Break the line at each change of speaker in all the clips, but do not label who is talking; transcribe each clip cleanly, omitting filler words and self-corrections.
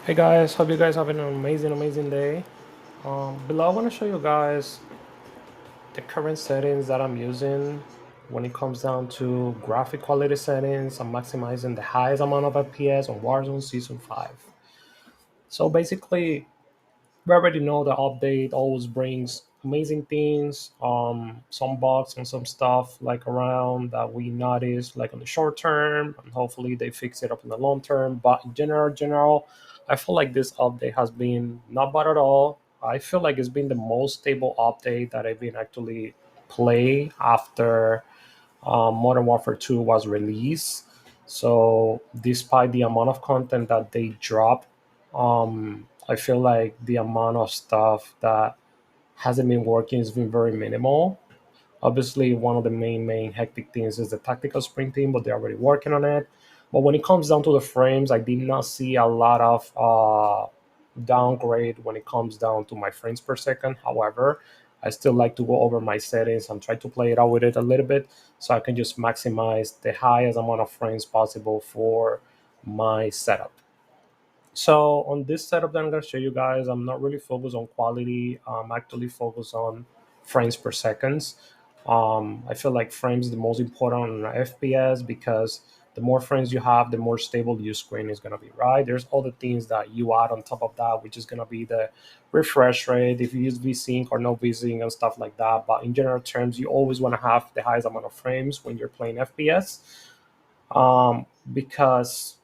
Hey guys, hope you guys having an amazing day. Below, I want to show you guys the current settings that I'm using when it comes down to graphic quality settings. I'm maximizing the highest amount of FPS on Warzone Season 5. So basically, we already know the update always brings amazing things, some bugs and some stuff like around that we notice like on the short term, and hopefully they fix it up in the long term. But in general, I feel like this update has been not bad at all. I feel like it's been the most stable update that I've been actually play after Modern Warfare 2 was released. So, despite the amount of content that they drop, I feel like the amount of stuff that hasn't been working has been very minimal. Obviously, one of the main hectic things is the tactical sprint team, but they're already working on it. But when it comes down to the frames, I did not see a lot of downgrade when it comes down to my frames per second. However, I still like to go over my settings and try to play it out with it a little bit so I can just maximize the highest amount of frames possible for my setup. So on this setup that I'm going to show you guys, I'm not really focused on quality. I'm actually focused on frames per seconds. I feel like frames is the most important on an FPS because the more frames you have, the more stable your screen is going to be, right? There's other things that you add on top of that, which is going to be the refresh rate, if you use VSync or no VSync and stuff like that. But in general terms, you always want to have the highest amount of frames when you're playing FPS, because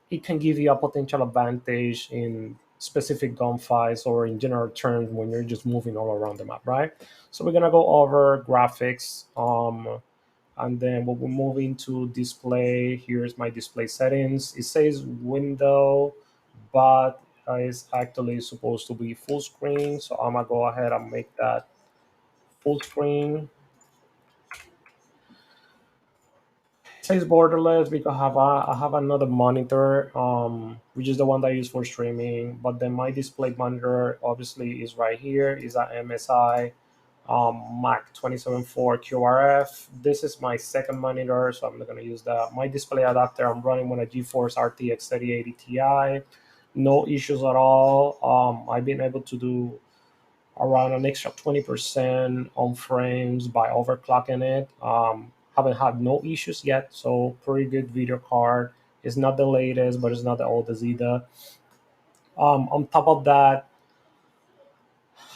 it can give you a potential advantage in specific gunfights or in general terms when you're just moving all around the map, right? So we're gonna go over graphics, and then we'll move into display. Here's my display settings. It says window, but it's actually supposed to be full screen. So I'm gonna go ahead and make that full screen. Says borderless because I have another monitor, which is the one that I use for streaming. But then my display monitor obviously is right here. Is a MSI Mac 274 QRF. This is my second monitor, so I'm not gonna use that. My display adapter I'm running on a GeForce RTX 3080 Ti. No issues at all. I've been able to do around an extra 20% on frames by overclocking it. Haven't had no issues yet, so pretty good video card. It's not the latest, but it's not the oldest either. On top of that,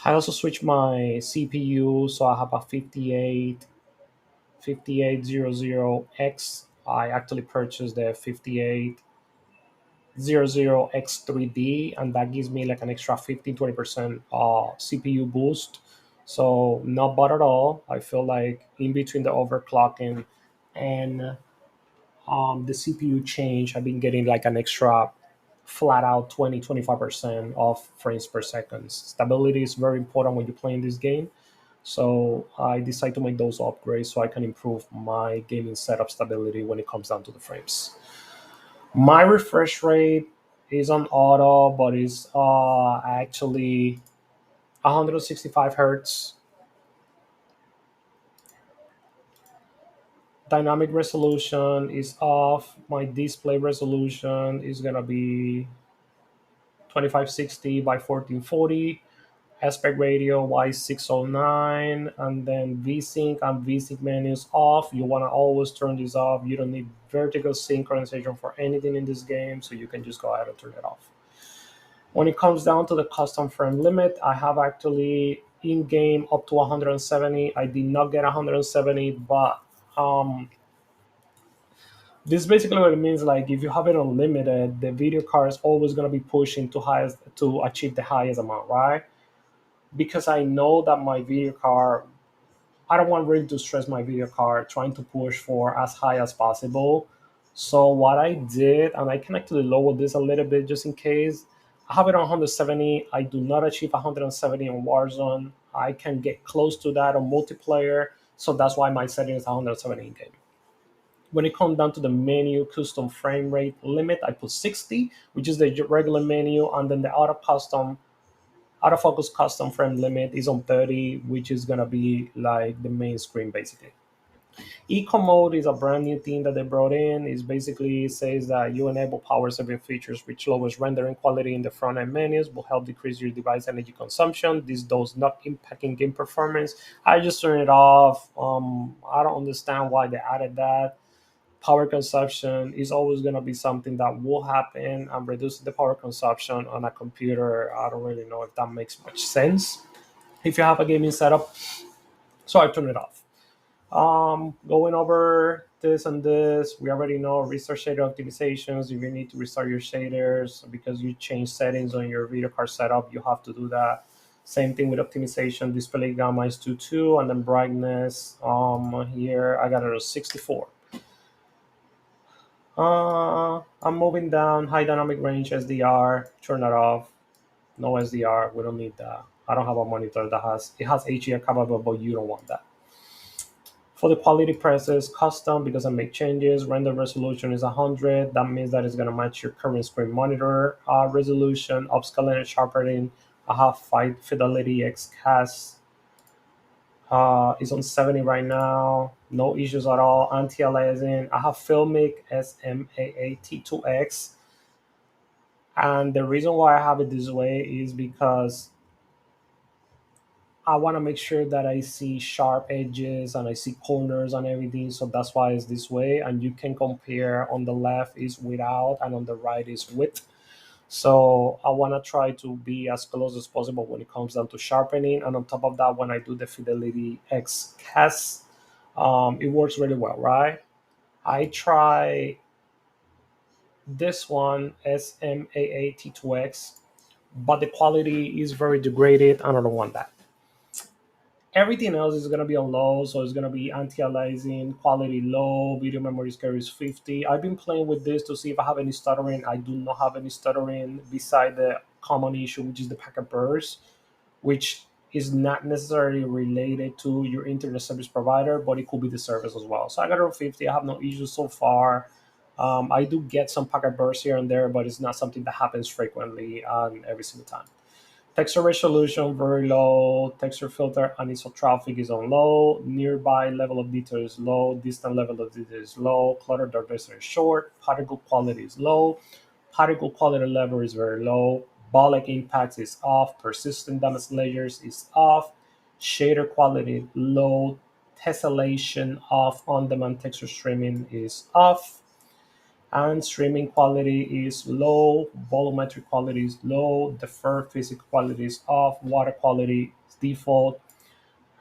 I also switched my CPU, so I have a 5800X. I actually purchased the 5800X3D, and that gives me like an extra 15-20% CPU boost. So not bad at all. I feel like in between the overclocking and the CPU change, I've been getting like an extra flat out 20-25% of frames per second. Stability is very important when you're playing this game. So I decided to make those upgrades so I can improve my gaming setup stability when it comes down to the frames. My refresh rate is on auto, but it's actually 165 hertz. Dynamic resolution is off. My display resolution is gonna be 2560 by 1440. Aspect ratio Y609, and then VSync and VSync menus off. You want to always turn this off. You don't need vertical synchronization for anything in this game, so you can just go ahead and turn it off. When it comes down to the custom frame limit, I have actually in game up to 170. I did not get 170, but this basically what it means. Like if you have it unlimited, the video card is always going to be pushing to highest to achieve the highest amount, right? Because I know that my video card, I don't want really to stress my video card trying to push for as high as possible. So what I did, and I can actually lower this a little bit just in case. I have it on 170. I do not achieve 170 on Warzone. I can get close to that on multiplayer. So that's why my setting is 170 in game. When it comes down to the menu custom frame rate limit, I put 60, which is the regular menu, and then the autofocus custom frame limit is on 30, which is gonna be like the main screen basically. Eco mode is a brand new thing that they brought in. It basically says that you enable power saving features which lowers rendering quality in the front end menus, will help decrease your device energy consumption. This does not impact in game performance. I just turn it off. I don't understand why they added that. Power consumption is always going to be something that will happen, and reducing the power consumption on a computer, I don't really know if that makes much sense if you have a gaming setup. So I turn it off. Going over this and this, we already know restart shader optimizations. If you need to restart your shaders because you change settings on your video card setup, you have to do that. Same thing with optimization. Display gamma is 2.2, and then brightness. Here I got it at 64. I'm moving down high dynamic range SDR. Turn that off. No SDR. We don't need that. I don't have a monitor that has HDR capable, but you don't want that. For the quality presets, custom because I make changes. Render resolution is 100. That means that it's gonna match your current screen monitor resolution. Upscaling and sharpening. I have fidelity XCast is on 70 right now. No issues at all. Anti-aliasing. I have Filmic SMAAT2X. And the reason why I have it this way is because I want to make sure that I see sharp edges and I see corners and everything. So that's why it's this way. And you can compare on the left is without and on the right is with. So I want to try to be as close as possible when it comes down to sharpening. And on top of that, when I do the Fidelity X cast, it works really well, right? I try this one SMAAT2X, but the quality is very degraded and I don't want that. Everything else is going to be on low, so it's going to be anti-aliasing, quality low, video memory score is 50. I've been playing with this to see if I have any stuttering. I do not have any stuttering beside the common issue, which is the packet burst, which is not necessarily related to your internet service provider, but it could be the service as well. So I got around 50. I have no issues so far. I do get some packet bursts here and there, but it's not something that happens frequently and every single time. Texture resolution very low. Texture filter anisotropic is on low. Nearby level of detail is low. Distant level of detail is low. Clutter darkness is short. Particle quality is low. Particle quality level is very low. Bollock impacts is off. Persistent damage layers is off. Shader quality low. Tessellation off. On-demand texture streaming is off, and streaming quality is low, volumetric quality is low, deferred physics quality is off, water quality is default.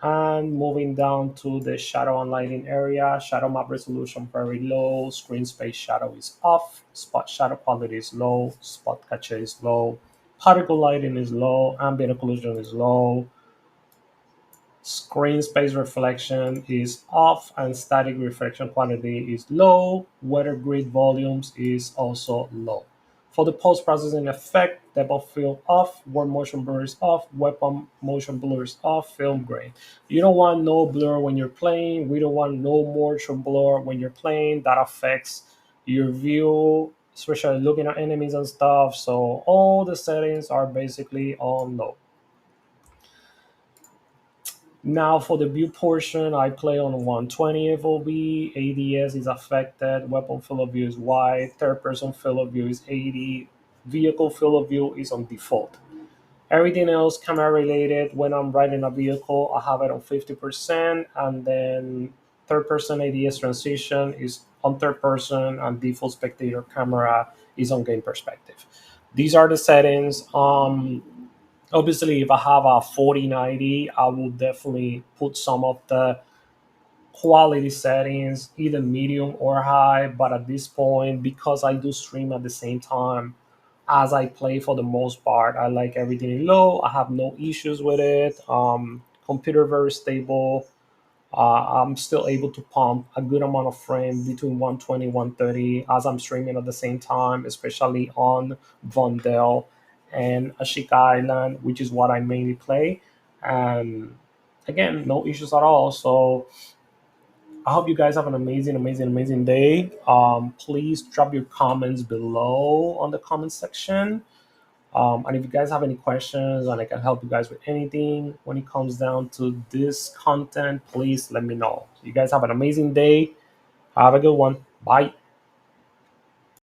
And moving down to the shadow and lighting area, shadow map resolution very low, screen space shadow is off, spot shadow quality is low, spot cache is low, particle lighting is low, ambient occlusion is low, screen space reflection is off, and static reflection quantity is low. Weather grid volumes is also low. For the post-processing effect, depth of field off, world motion blur is off, weapon motion blur is off, film grain. You don't want no blur when you're playing. We don't want no motion blur when you're playing. That affects your view, especially looking at enemies and stuff. So all the settings are basically on low. Now for the view portion, I play on 120 FOV, ADS is affected, weapon field of view is wide, third person field of view is 80, vehicle field of view is on default. Everything else camera related, when I'm riding a vehicle, I have it on 50%, and then third person ADS transition is on third person, and default spectator camera is on game perspective. These are the settings. Obviously, if I have a 4090, I will definitely put some of the quality settings, either medium or high. But at this point, because I do stream at the same time as I play for the most part, I like everything in low. I have no issues with it. Computer very stable. I'm still able to pump a good amount of frame between 120 130 as I'm streaming at the same time, especially on Vondel and Ashika Island, which is what I mainly play. And again, no issues at all. So I hope you guys have an amazing, amazing, amazing day. Please drop your comments below on the comment section. And if you guys have any questions and I can help you guys with anything when it comes down to this content, please let me know. You guys have an amazing day. Have a good one. Bye.